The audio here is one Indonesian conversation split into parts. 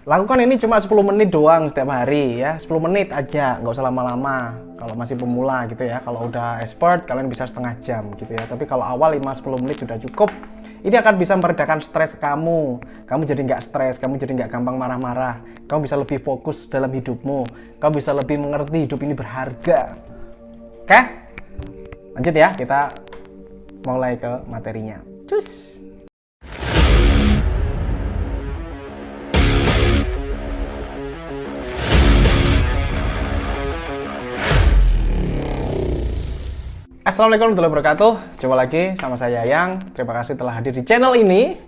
Lakukan ini cuma 10 menit doang setiap hari ya, 10 menit aja, nggak usah lama-lama. Kalau masih pemula gitu ya, kalau udah expert kalian bisa setengah jam gitu ya. Tapi kalau awal 5-10 menit sudah cukup. Ini akan bisa meredakan stres kamu. Kamu jadi nggak stres, kamu jadi nggak gampang marah-marah. Kamu bisa lebih fokus dalam hidupmu. Kamu bisa lebih mengerti hidup ini berharga. Oke? Lanjut ya, kita mulai ke materinya. Cus! Assalamualaikum warahmatullahi wabarakatuh. Jumpa lagi sama saya Yang. Terima kasih telah hadir di channel ini.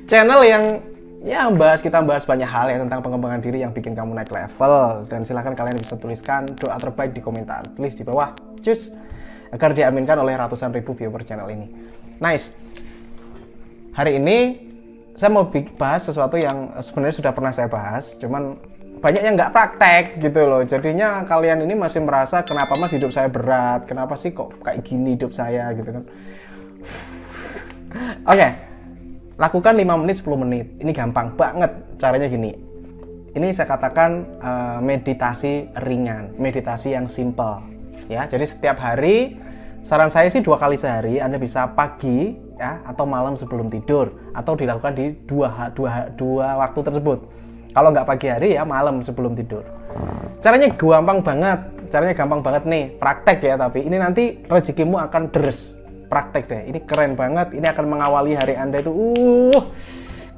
Channel yang kita bahas banyak hal ya tentang pengembangan diri yang bikin kamu naik level. Dan silahkan kalian bisa tuliskan doa terbaik di komentar. Tulis di bawah, cus, agar diaminkan oleh ratusan ribu viewer channel ini. Nice. Hari ini saya mau bahas sesuatu yang sebenarnya sudah pernah saya bahas, cuman banyak yang nggak praktek gitu loh. Jadinya kalian ini masih merasa kenapa mas hidup saya berat, kenapa sih kok kayak gini hidup saya gitu kan. Oke, lakukan 5 menit 10 menit. Ini gampang banget caranya gini. Ini saya katakan meditasi ringan, meditasi yang simple ya. Jadi setiap hari, saran saya sih 2 kali sehari. Anda bisa pagi ya atau malam sebelum tidur, atau dilakukan di dua waktu tersebut. Kalau nggak pagi hari ya malam sebelum tidur. Caranya gampang banget nih, praktek ya. Tapi ini nanti rezekimu akan deres. Praktek deh, ini keren banget. Ini akan mengawali hari Anda itu.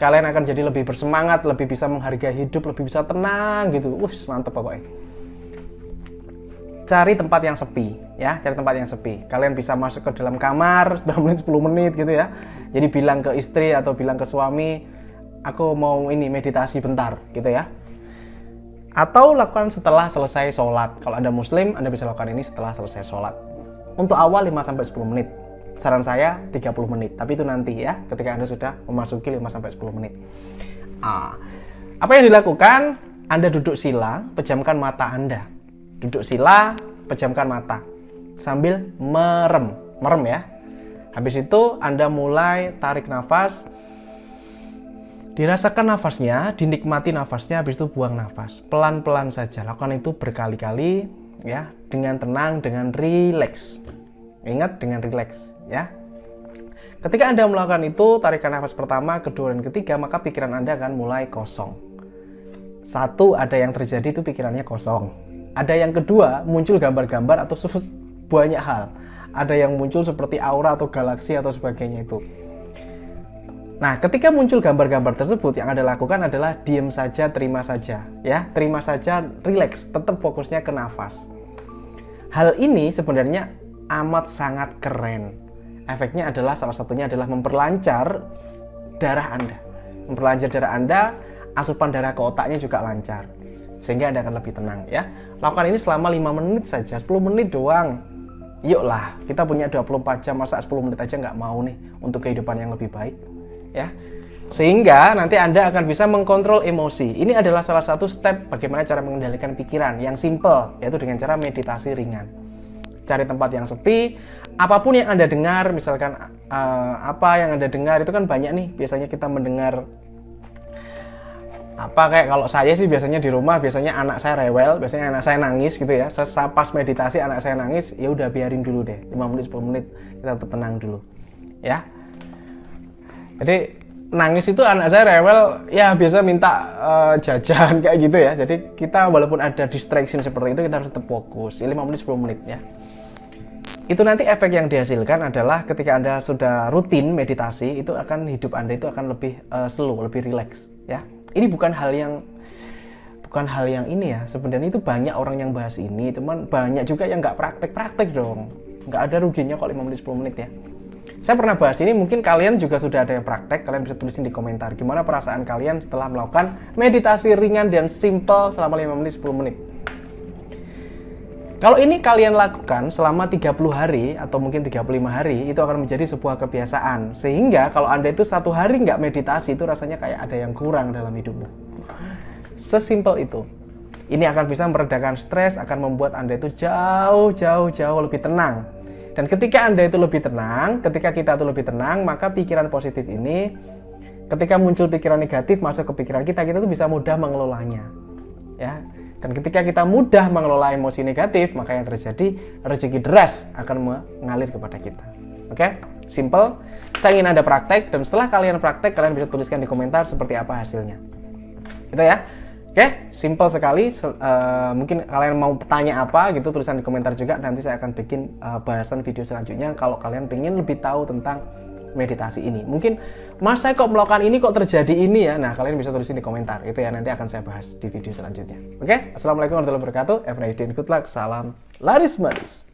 Kalian akan jadi lebih bersemangat, lebih bisa menghargai hidup, lebih bisa tenang gitu. Mantep pokoknya. Cari tempat yang sepi ya, cari tempat yang sepi. Kalian bisa masuk ke dalam kamar 9 menit 10 menit gitu ya. Jadi bilang ke istri atau bilang ke suami, aku mau ini meditasi bentar gitu ya. Atau lakukan setelah selesai sholat. Kalau Anda muslim, Anda bisa lakukan ini setelah selesai sholat. Untuk awal 5-10 menit. Saran saya 30 menit. Tapi itu nanti ya, ketika Anda sudah memasuki 5-10 menit. Apa yang dilakukan? Anda duduk sila, pejamkan mata Anda. Duduk sila, pejamkan mata. Sambil merem ya. Habis itu Anda mulai tarik nafas. Dirasakan nafasnya, dinikmati nafasnya, habis itu buang nafas. Pelan-pelan saja, lakukan itu berkali-kali ya, dengan tenang, dengan rileks. Ingat, dengan rileks ya. Ketika Anda melakukan itu, tarikan nafas pertama, kedua, dan ketiga, maka pikiran Anda akan mulai kosong. Satu, ada yang terjadi itu pikirannya kosong. Ada yang kedua, muncul gambar-gambar atau banyak hal. Ada yang muncul seperti aura atau galaksi atau sebagainya itu. Nah, ketika muncul gambar-gambar tersebut, yang Anda lakukan adalah diam saja, terima saja. Ya, terima saja, relax, tetap fokusnya ke nafas. Hal ini sebenarnya amat sangat keren. Efeknya adalah, salah satunya adalah memperlancar darah Anda. Memperlancar darah Anda, asupan darah ke otaknya juga lancar. Sehingga Anda akan lebih tenang ya. Lakukan ini selama 5 menit saja, 10 menit doang. Yuklah, kita punya 24 jam, masa 10 menit aja nggak mau nih untuk kehidupan yang lebih baik. Ya, sehingga nanti Anda akan bisa mengkontrol emosi. Ini adalah salah satu step bagaimana cara mengendalikan pikiran yang simple, yaitu dengan cara meditasi ringan. Cari tempat yang sepi, apapun yang Anda dengar, misalkan apa yang Anda dengar itu kan banyak nih. Biasanya kita mendengar kayak kalau saya sih biasanya di rumah, biasanya anak saya rewel, biasanya anak saya nangis gitu ya. Pas meditasi anak saya nangis, ya udah biarin dulu deh, 5 menit 10 menit kita tetap tenang dulu. Ya. Jadi nangis itu anak saya rewel, ya biasa minta jajan kayak gitu ya. Jadi kita walaupun ada distraction seperti itu, kita harus tetap fokus. 5 menit 10 menit ya. Itu nanti efek yang dihasilkan adalah ketika Anda sudah rutin meditasi, itu akan hidup Anda itu akan lebih slow, lebih relax ya. Ini bukan hal yang ini ya. Sebenarnya itu banyak orang yang bahas ini, cuman banyak juga yang nggak praktek dong. Nggak ada ruginya kok 5 menit 10 menit ya. Saya pernah bahas ini, mungkin kalian juga sudah ada yang praktek, kalian bisa tulisin di komentar gimana perasaan kalian setelah melakukan meditasi ringan dan simple selama 5 menit 10 menit. Kalau ini kalian lakukan selama 30 hari atau mungkin 35 hari, itu akan menjadi sebuah kebiasaan. Sehingga kalau Anda itu 1 hari nggak meditasi, itu rasanya kayak ada yang kurang dalam hidupmu. Sesimpel itu. Ini akan bisa meredakan stres, akan membuat Anda itu jauh lebih tenang. Dan ketika Anda itu lebih tenang, ketika kita itu lebih tenang, maka pikiran positif ini ketika muncul pikiran negatif masuk ke pikiran kita tuh bisa mudah mengelolanya, ya. Dan ketika kita mudah mengelola emosi negatif, maka yang terjadi rezeki deras akan mengalir kepada kita. Oke, simple. Saya ingin Anda praktek, dan setelah kalian praktek, kalian bisa tuliskan di komentar seperti apa hasilnya. Gitu ya. Oke, simple sekali. Mungkin kalian mau tanya apa gitu, tulisan di komentar juga. Nanti saya akan bikin bahasan video selanjutnya kalau kalian pengen lebih tahu tentang meditasi ini. Mungkin, Mas, saya kok melakukan ini kok terjadi ini ya. Nah, kalian bisa tulisin di komentar. Itu ya, nanti akan saya bahas di video selanjutnya. Oke, Assalamualaikum warahmatullahi wabarakatuh. Have a nice day and good luck. Salam laris manis.